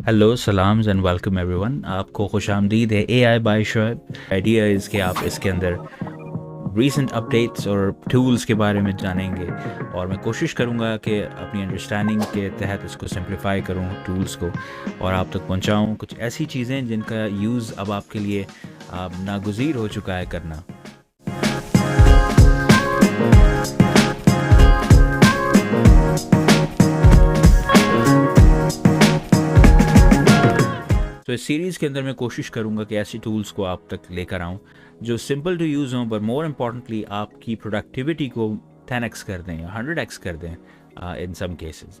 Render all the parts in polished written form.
Hello सलाम्स and welcome everyone. आपको खुशामदीद है AI by Shoaib. Idea is कि आप इसके अंदर रीसेंट अपडेट्स और टूल्स के बारे में जानेंगे और मैं कोशिश करूंगा कि अपनी अंडरस्टैंडिंग के तहत इसको सिंप्लीफाई करूं टूल्स को और आप तक पहुंचाऊं कुछ ऐसी चीज़ें जिनका यूज़ अब आपके लिए नागुज़ीर हो चुका है करना। तो इस सीरीज़ के अंदर मैं कोशिश करूंगा कि ऐसी टूल्स को आप तक लेकर आऊं जो सिंपल टू यूज़ हों, बट मोर इम्पॉर्टेंटली आपकी प्रोडक्टिविटी को 10x कर दें या 100x कर दें इन सम केसेस।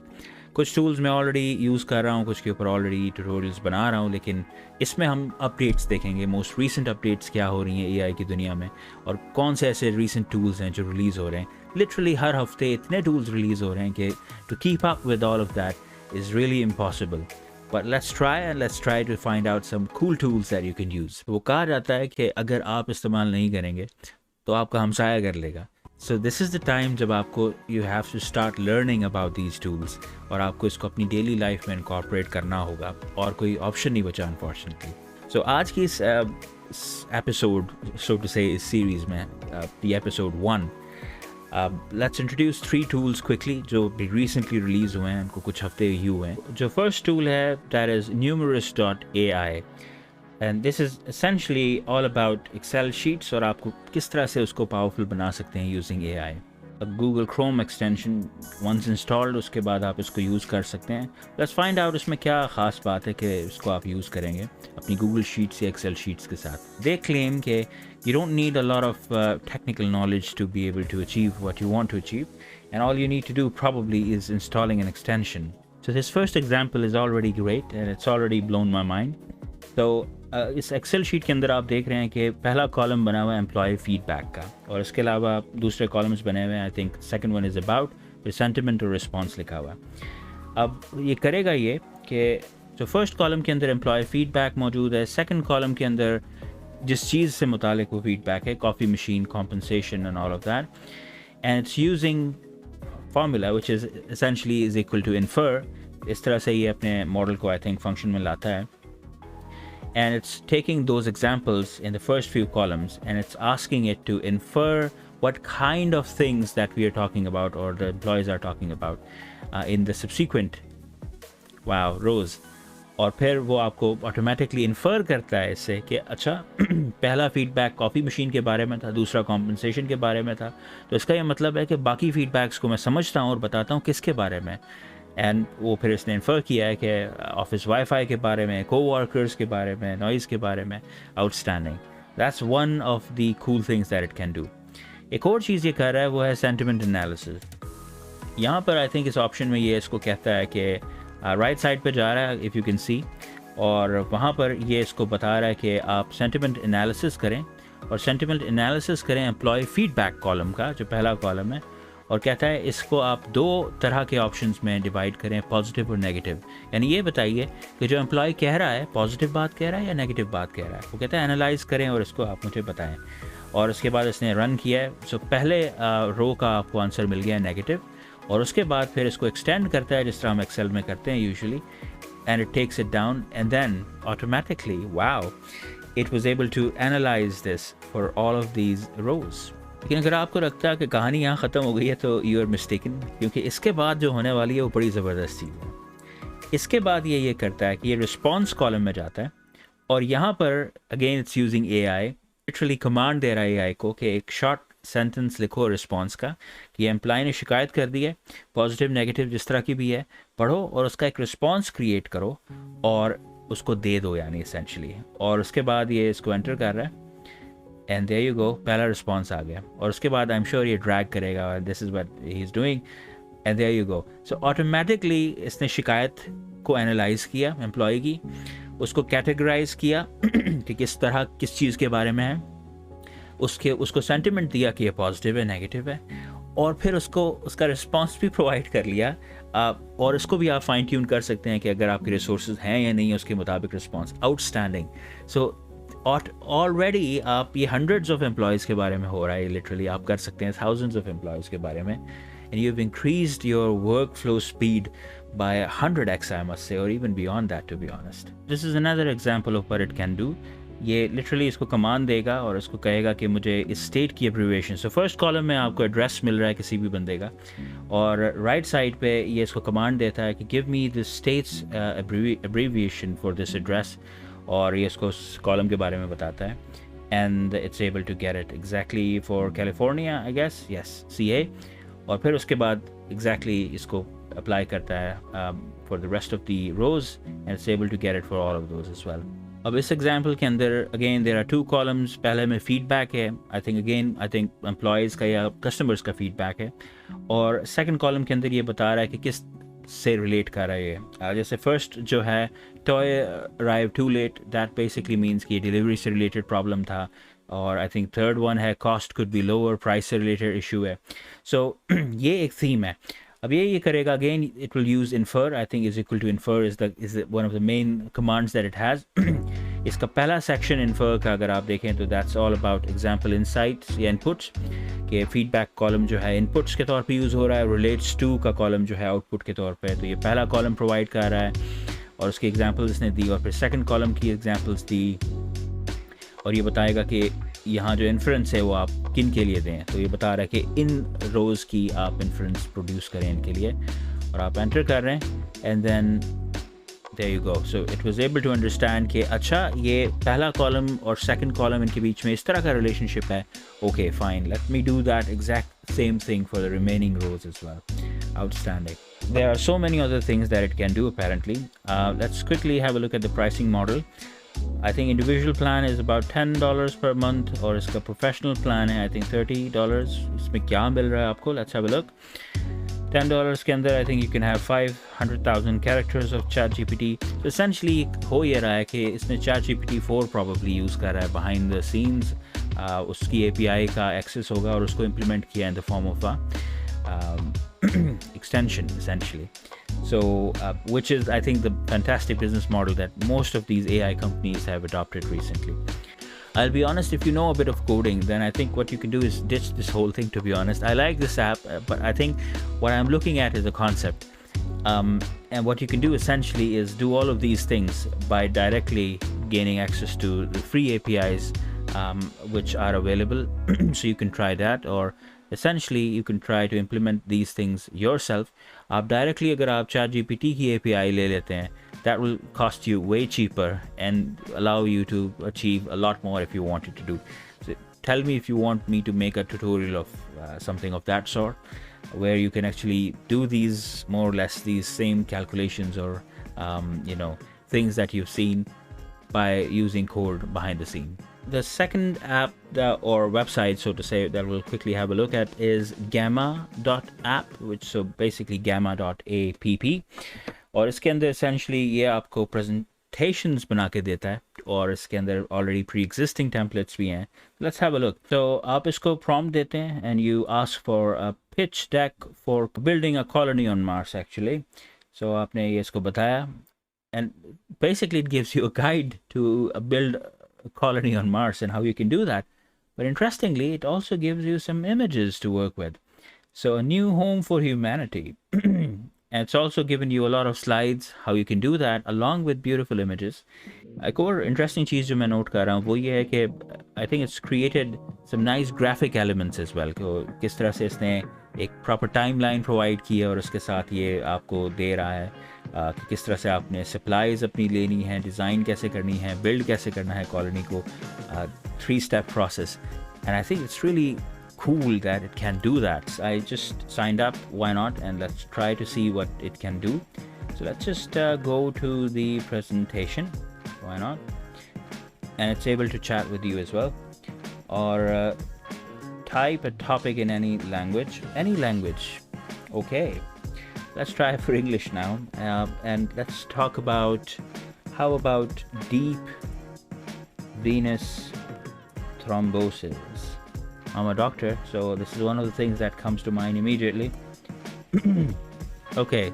कुछ टूल्स मैं ऑलरेडी यूज़ कर रहा हूँ, कुछ के ऊपर ऑलरेडी ट्यूटोरियल्स बना रहा हूँ, लेकिन इसमें हम अपडेट्स देखेंगे, मोस्ट रीसेंट अपडेट्स क्या हो रही हैं एआई की दुनिया में और कौन से ऐसे रीसेंट टूल्स हैं जो रिलीज़ हो रहे हैं। लिटरली हर हफ्ते इतने टूल्स रिलीज़ हो रहे हैं कि to keep up with all of that is really impossible. But let's try to find out some cool tools that you can use. वो कहा जाता है कि अगर आप इस्तेमाल नहीं करेंगे तो आपका हमसाया कर लेगा। So this is the time जब आपको you have to start learning about these tools और आपको इसको अपनी डेली लाइफ में incorporate करना होगा और कोई ऑप्शन नहीं बचा unfortunately. So आज की इस एपिसोड so to say इस सीरीज़ में the episode 1 let's introduce 3 tools quickly जो भी recently release हुए हैं, उनको कुछ हफ्ते ही हुए हैं। जो first tool है that is numerous.ai and this is essentially all about Excel sheets और आपको किस तरह से उसको powerful बना सकते हैं using AI। अब Google Chrome extension once installed उसके बाद आप इसको यूज़ कर सकते हैं। Let's find out उसमें क्या ख़ास बात है कि इसको आप यूज़ करेंगे अपनी Google Sheets या Excel Sheets के साथ। They claim कि you don't need a lot of technical knowledge to be able to achieve what you want to achieve, and all you need to do probably is installing an extension. So this first example is already great and it's already blown my mind. So इस Excel sheet के अंदर आप देख रहे हैं कि पहला column बना हुआ है एम्प्लॉय फीडबैक का और इसके अलावा दूसरे कॉलम्स बने हुए हैं। I think second one is about, फिर सेंटिमेंट और रिस्पॉन्स लिखा हुआ है। अब ये करेगा ये कि जो फर्स्ट कॉलम के अंदर एम्प्लॉय फीडबैक मौजूद है, सेकंड कॉलम के अंदर जिस चीज़ से मुतालिक वो फीडबैक है, coffee machine compensation and all of that, and it's using formula which is essentially is equal to infer. इस तरह से ये अपने मॉडल को आई थिंक फंक्शन में लाता है and it's taking those examples in the first few columns and it's asking it to infer what kind of things that we are talking about or the employees are talking about in the subsequent rows और फिर वो आपको automatically infer करता है इससे कि अच्छा पहला फीडबैक कॉफ़ी मशीन के बारे में था, दूसरा कॉम्पनसेशन के बारे में था, तो इसका ये मतलब है कि बाकी फीडबैक्स को मैं समझता हूँ और बताता हूँ किसके बारे में। एंड वो फिर इसने इन्फर किया है कि ऑफिस वाईफाई के बारे में, कोवर्कर्स के बारे में, नॉइज़ के बारे में। Outstanding, that's one of the cool things that it can do. एक और चीज़ ये कर रहा है वो है सेंटिमेंट एनालिसिस। यहाँ पर आई थिंक इस ऑप्शन में ये इसको कहता है कि राइट साइड पे जा रहा है इफ़ यू कैन सी, और वहाँ पर ये इसको बता रहा है कि आप सेंटिमेंट एनालिसिस करें और सेंटिमेंट एनालिसिस करें एम्प्लॉय फीडबैक कॉलम का जो पहला कॉलम है, और कहता है इसको आप 2 तरह के ऑप्शंस में डिवाइड करें, पॉजिटिव और नेगेटिव। यानी ये बताइए कि जो एम्प्लॉय कह रहा है पॉजिटिव बात कह रहा है या नेगेटिव बात कह रहा है। वो कहता है एनालाइज करें और इसको आप मुझे बताएं। और उसके बाद इसने रन किया है। सो पहले रो का आपको आंसर मिल गया है नेगेटिव, और उसके बाद फिर इसको एक्सटेंड करता है जिस तरह हम एक्सेल में करते हैं usually, and it takes it down and then automatically it was able to analyse this for all of these rows. लेकिन अगर आपको लगता है कि कहानी यहाँ ख़त्म हो गई है तो यू आर मिस्टेकन, क्योंकि इसके बाद जो होने वाली है वो बड़ी ज़बरदस्त चीज़ है। इसके बाद ये करता है कि ये रिस्पॉन्स कॉलम में जाता है और यहाँ पर again it's using AI, literally command दे रहा है एआई को कि एक शॉर्ट सेंटेंस लिखो रिस्पॉन्स का कि एम्प्लॉय ने शिकायत कर दी है, पॉजिटिव नेगेटिव जिस तरह की भी है, पढ़ो और उसका एक रिस्पॉन्स क्रिएट करो और उसको दे दो यानी एसेंशली। और उसके बाद ये इसको एंटर कर रहा है एंड देयर यू गो, पहला रिस्पॉन्स आ गया। और उसके बाद आई एम श्योर ये ड्रैग करेगा, this is what he is doing, and there you go. So automatically इसने शिकायत को एनालाइज किया एम्प्लॉय की, उसको कैटेगराइज किया कि किस तरह किस चीज़ के बारे में है, उसको सेंटिमेंट दिया कि ये पॉजिटिव है नेगेटिव है, और फिर उसको उसका रिस्पॉन्स भी प्रोवाइड कर लिया। और इसको भी आप फाइन ट्यून कर सकते हैं कि अगर आपके रिसोर्सेज हैं या नहीं उसके मुताबिक रिस्पॉन्स। आउटस्टैंडिंग। सो ऑलरेडी आप ये हंड्रेड्स ऑफ एम्प्लॉयज़ के बारे में हो रहा है, लिटरली आप कर सकते हैं थाउजेंड्स ऑफ एम्प्लॉयज़ के बारे में, and you have increased your work flow speed by 100x, I must say, or even beyond that, to be honest. This is another example of what it can do. ये literally इसको command देगा और इसको कहेगा कि मुझे इस state की एब्रीविएशन, सो फर्स्ट कॉलम में आपको एड्रेस मिल रहा है किसी भी बंदे का, और राइट साइड पे ये इसको कमांड देता है कि give me this states abbreviation for this address, और ये इसको कॉलम के बारे में बताता है, and it's able to get it exactly for California, I guess, yes, CA, और फिर उसके बाद एग्जैक्टली इसको अप्लाई करता है for the rest of the rows, and it's able to get it for all of those as well. अब इस example के अंदर अगेन देयर आर 2 कॉलम्स. पहले में फीडबैक है, आई थिंक एम्प्लॉयज़ का या कस्टमर्स का फीडबैक है, और सेकंड कॉलम के अंदर ये बता रहा है कि किस से रिलेट कर रहा है ये. जैसे फर्स्ट जो है toy arrive too late, that basically means कि डिलीवरी से रिलेटेड प्रॉब्लम था, और आई थिंक थर्ड वन है cost could be lower, price से रिलेटेड इशू है. सो ये एक थीम है. अब ये करेगा, again it will use infer, I think is equal to infer is one of the main commands that it has. इसका पहला सेक्शन इन्फर का अगर आप देखें तो that's all about example insights या इनपुट्स, के फीडबैक कॉलम जो है इनपुट्स के तौर पे यूज़ हो रहा है, रिलेट्स टू का कॉलम जो है आउटपुट के तौर पे. तो ये पहला कॉलम प्रोवाइड कर रहा है और उसकी एग्जाम्पल्स इसने दी, और फिर सेकंड कॉलम की एग्जाम्पल्स दी, और ये बताएगा कि यहाँ जो इन्फ्रेंस है वो आप किन के लिए दें. तो ये बता रहा है कि इन रोज़ की आप इन्फ्रेंस प्रोड्यूस करें इनके लिए, और आप एंटर कर रहे हैं, and then there you go. So it was able to understand कि अच्छा ये पहला कॉलम और सेकंड कॉलम इनके बीच में इस तरह का रिलेशनशिप है. Okay, fine. Let me do that exact same thing for the remaining rows as well. Outstanding. There are so many other things that it can do apparently. Let's quickly have a look at the pricing model. I think individual plan is about $10 per month, और इसका professional plan है I think $30. इसमें क्या मिल रहा है आपको? Let's have a look. $10 के अंदर I think you can have 500,000 characters of ChatGPT. So essentially हो ये रहा है कि इसने ChatGPT 4 probably यूज़ कर रहा है behind the scenes. उसकी API का access होगा और उसको implement किया in the form of a extension essentially. So which is I think the fantastic business model that most of these AI companies have adopted recently. I'll be honest, if you know a bit of coding, then I think what you can do is ditch this whole thing, to be honest. I like this app, but I think what I'm looking at is a concept. And what you can do essentially is do all of these things by directly gaining access to the free APIs which are available. So you can try that, or essentially you can try to implement these things yourself. आप directly अगर आप ChatGPT की API ले लेते हैं, that will cost you way cheaper and allow you to achieve a lot more if you wanted to do. So tell me if you want me to make a tutorial of something of that sort, where you can actually do these more or less these same calculations or things that you've seen by using code behind the scene. The second app or website, so to say, that we'll quickly have a look at is gamma.app, which so basically gamma.app. और इसके अंदर essentially ये आपको presentations बना के देता है, और इसके अंदर already pre-existing templates भी हैं. Let's have a look. So आप इसको prompt देते हैं and you ask for a pitch deck for building a colony on Mars actually. So आपने ये इसको बताया, and basically it gives you a guide to build a colony on Mars and how you can do that. But interestingly, it also gives you some images to work with. So a new home for humanity. And it's also given you a lot of slides how you can do that along with beautiful images. एक और interesting चीज़ जो मैं note कर रहा हूँ वो ये है कि I think it's created some nice graphic elements as well. कि किस तरह से इसने एक proper timeline provide की है और उसके साथ ये आपको दे रहा है कि किस तरह से आपने supplies अपनी लेनी है, design कैसे करनी है, build कैसे करना है colony को, 3-step process. And I think it's really cool that it can do that. I just signed up, why not, and let's try to see what it can do. So let's just go to the presentation, why not, and it's able to chat with you as well, or type a topic in any language. Okay, let's try for English now, and let's talk about how about deep venous thrombosis. I'm a doctor, so this is one of the things that comes to mind immediately. Okay,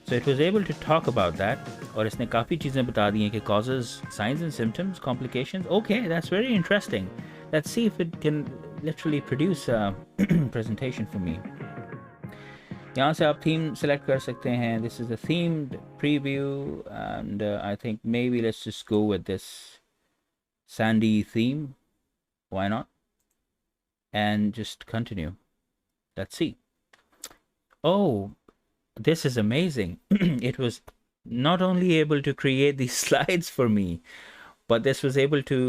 so it was able to talk about that, और इसने काफ़ी चीज़ें बता दी हैं कि causes, signs and symptoms, complications. Okay, that's very interesting. Let's see if it can literally produce a presentation for me. यहाँ से आप थीम सेलेक्ट कर सकते हैं. This is a themed preview and I think maybe let's just go with this sandy theme. Why not? And just continue. Let's see. Oh, this is amazing. It was not only able to create these slides for me, but this was able to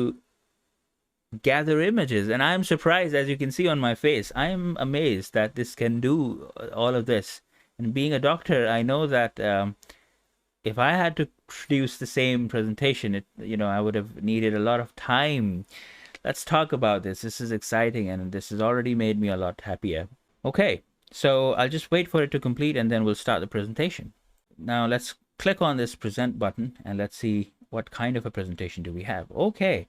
gather images. And I'm surprised, as you can see on my face, I'm amazed that this can do all of this. And being a doctor, I know that if I had to produce the same presentation, I would have needed a lot of time. Let's talk about this. This is exciting, and this has already made me a lot happier. Okay, so I'll just wait for it to complete, and then we'll start the presentation. Now let's click on this present button, and let's see what kind of a presentation do we have. Okay,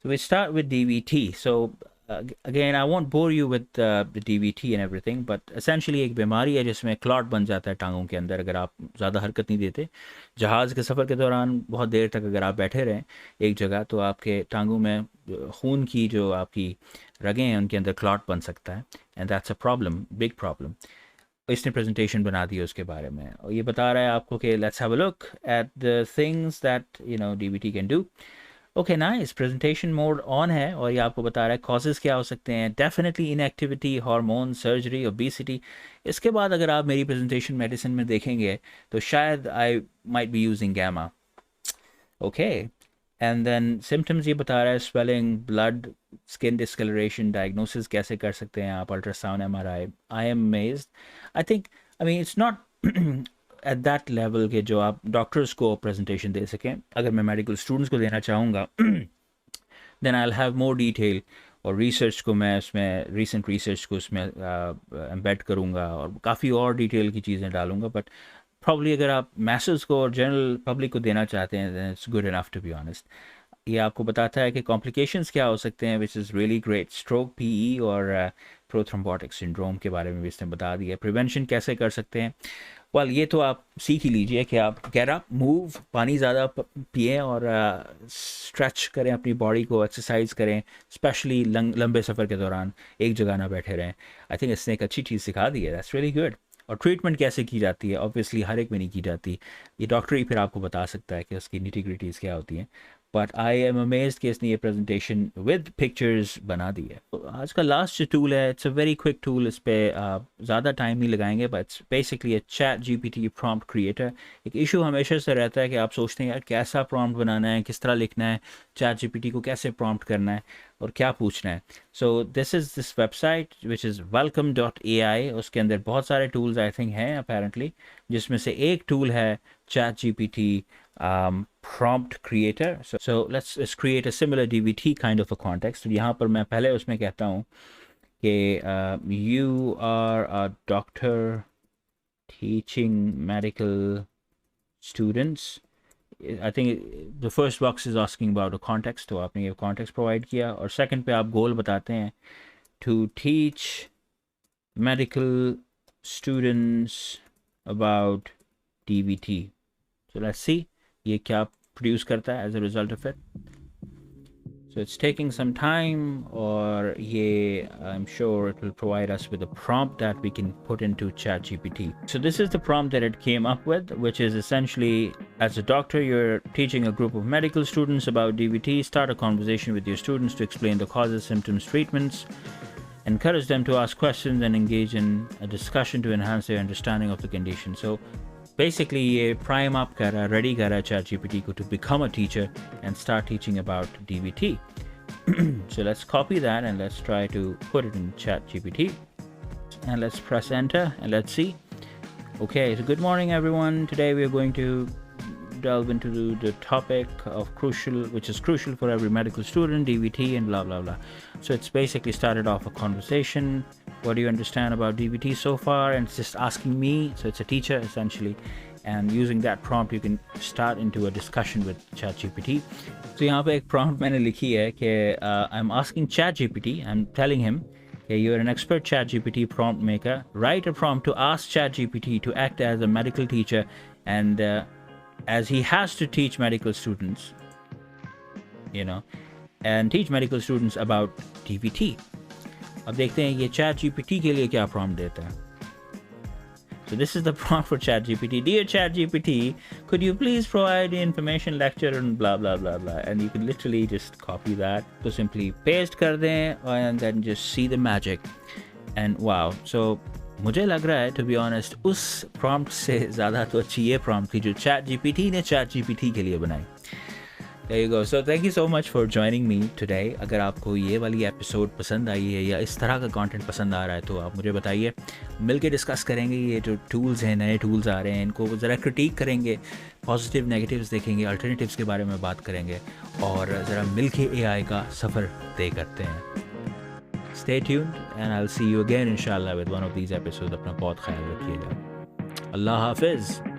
so we start with DVT. So again, I won't bore you with the DVT and everything, but essentially एक बीमारी है जिसमें clot बन जाता है टांगों के अंदर अगर आप ज़्यादा हरकत नहीं देते. जहाज़ के सफ़र के दौरान बहुत देर तक अगर आप बैठे रहें एक जगह, तो आपके टांगों में खून की जो आपकी रगें हैं उनके अंदर क्लॉट बन सकता है. And that's a problem, big problem. इसने प्रेजेंटेशन बना दी है उसके बारे में, और ये बता रहा है आपको कि let's have a look at the things that DVT can do. Okay nice. Presentation mode on है और ये आपको बता रहा है कॉजेज़ क्या हो सकते हैं. Definitely inactivity, hormone, surgery, obesity. इसके बाद अगर आप मेरी प्रेजेंटेशन मेडिसिन में देखेंगे तो शायद I might be using gamma. Okay, and then symptoms ये बता रहा है swelling, blood, skin discoloration. Diagnosis कैसे कर सकते हैं आप, ultrasound, MRI. I am amazed. I mean it's not at that level के जो आप डॉक्टर्स को प्रेजेंटेशन दे सकें. अगर मैं मेडिकल स्टूडेंट्स को देना चाहूँगा then I will have more detail, और रिसर्च को मैं उसमें रीसेंट रिसर्च को उसमें एम्बेड करूँगा और काफ़ी और डिटेल की चीज़ें डालूँगा. बट प्रॉब्ली अगर आप मैसेज को और जनरल पब्लिक को देना चाहते हैं then it's good enough to be honest. ये आपको बताता है कि कॉम्प्लिकेशंस क्या हो सकते हैं, which is really great. Stroke, PE और प्रोथ्रोम्बोटिक सिंड्रोम के बारे में भी इसने बता दिया. प्रिवेंशन कैसे कर सकते हैं, वेल ये तो आप सीख ही लीजिए कि आप गेट अप, मूव, पानी ज़्यादा पिएं और स्ट्रेच करें अपनी बॉडी को, एक्सरसाइज करें, स्पेशली लंबे सफ़र के दौरान एक जगह ना बैठे रहें. आई थिंक इसने एक अच्छी चीज़ सिखा दी है. That's really good. और ट्रीटमेंट कैसे की जाती है, ऑब्वियसली हर एक में नहीं की जाती. ये डॉक्टर ही फिर आपको बता सकता है कि उसकी निटी-ग्रिटीज़ क्या होती हैं. बट आई एम अमेज्ड कि इसने ये प्रेजेंटेशन विद पिक्चर्स बना दी है. तो आज का लास्ट जो टूल है, it's a very quick tool. इस पर आप ज़्यादा टाइम नहीं लगाएंगे, but it's basically a chat GPT prompt creator. एक इशू हमेशा से रहता है कि आप सोचते हैं यार कैसा प्रॉम्प्ट बनाना है, किस तरह लिखना है, चैट GPT को कैसे प्रॉम्प्ट करना है और क्या पूछना है. So this is this website which is welcome.ai. उसके अंदर बहुत सारे टूल्स आई थिंक हैं अपेरेंटली, जिसमें से एक टूल है chat GPT prompt creator. So let's create a similar DVT kind of a context. तो यहाँ पर मैं पहले उसमें कहता हूँ कि you are a doctor teaching medical students. I think the first box is asking about a context, तो आपने ये context provide किया. और second पे आप goal बताते हैं to teach medical students about DVT. So let's see ये क्या प्रोड्यूस करता है as a result of it. So it's taking some time, और ये I am sure it will provide us with a prompt that we can put into chat GPT. So this is the prompt that it came up with, which is essentially, as a doctor you're teaching a group of medical students about DVT. Start a conversation with your students to explain the causes, symptoms, treatments. Encourage them to ask questions and engage in a discussion to enhance their understanding of the condition. So basically ये prime up कर रहा है, ready कर रहा है chat GPT को to become a teacher and start teaching about DVT. So let's copy that and let's try to put it in chat GPT, and let's press enter and let's see. Okay, so good morning everyone. Today we are going to delve into the topic of which is crucial for every medical student, DVT and blah blah blah. So it's basically started off a conversation. What do you understand about DVT so far? And it's just asking me, so it's a teacher essentially, and using that prompt you can start into a discussion with ChatGPT. So यहाँ पे एक prompt मैंने लिखी है कि I'm asking ChatGPT, I'm telling him that you're an expert ChatGPT prompt maker. Write a prompt to ask ChatGPT to act as a medical teacher, and as he has to teach medical students, and teach medical students about DVT. अब देखते हैं ये chat GPT के लिए क्या prompt देता है. So this is the prompt for ChatGPT. Dear ChatGPT, could you please provide the information lecture and blah blah blah blah. And you can literally just copy that. So simply paste कर दें and then just see the magic. And wow. So मुझे लग रहा है to be honest उस prompt से ज़्यादा तो अच्छी ये prompt थी जो ChatGPT ने ChatGPT के लिए बनाई. There you go. So thank you so much for joining me today. अगर आपको ये वाली एपिसोड पसंद आई है या इस तरह का कंटेंट पसंद आ रहा है तो आप मुझे बताइए, मिलके डिस्कस करेंगे. ये जो टूल्स हैं, नए टूल्स आ रहे हैं, इनको ज़रा क्रिटिक करेंगे, पॉजिटिव नेगेटिव्स देखेंगे, अल्टरनेटिव्स के बारे में बात करेंगे और ज़रा मिलके AI का सफ़र तय करते हैं. Stay tuned and I'll see you again inshallah with one of these episodes. अपना बहुत ख्याल रखिएगा. अल्लाह हाफिज़.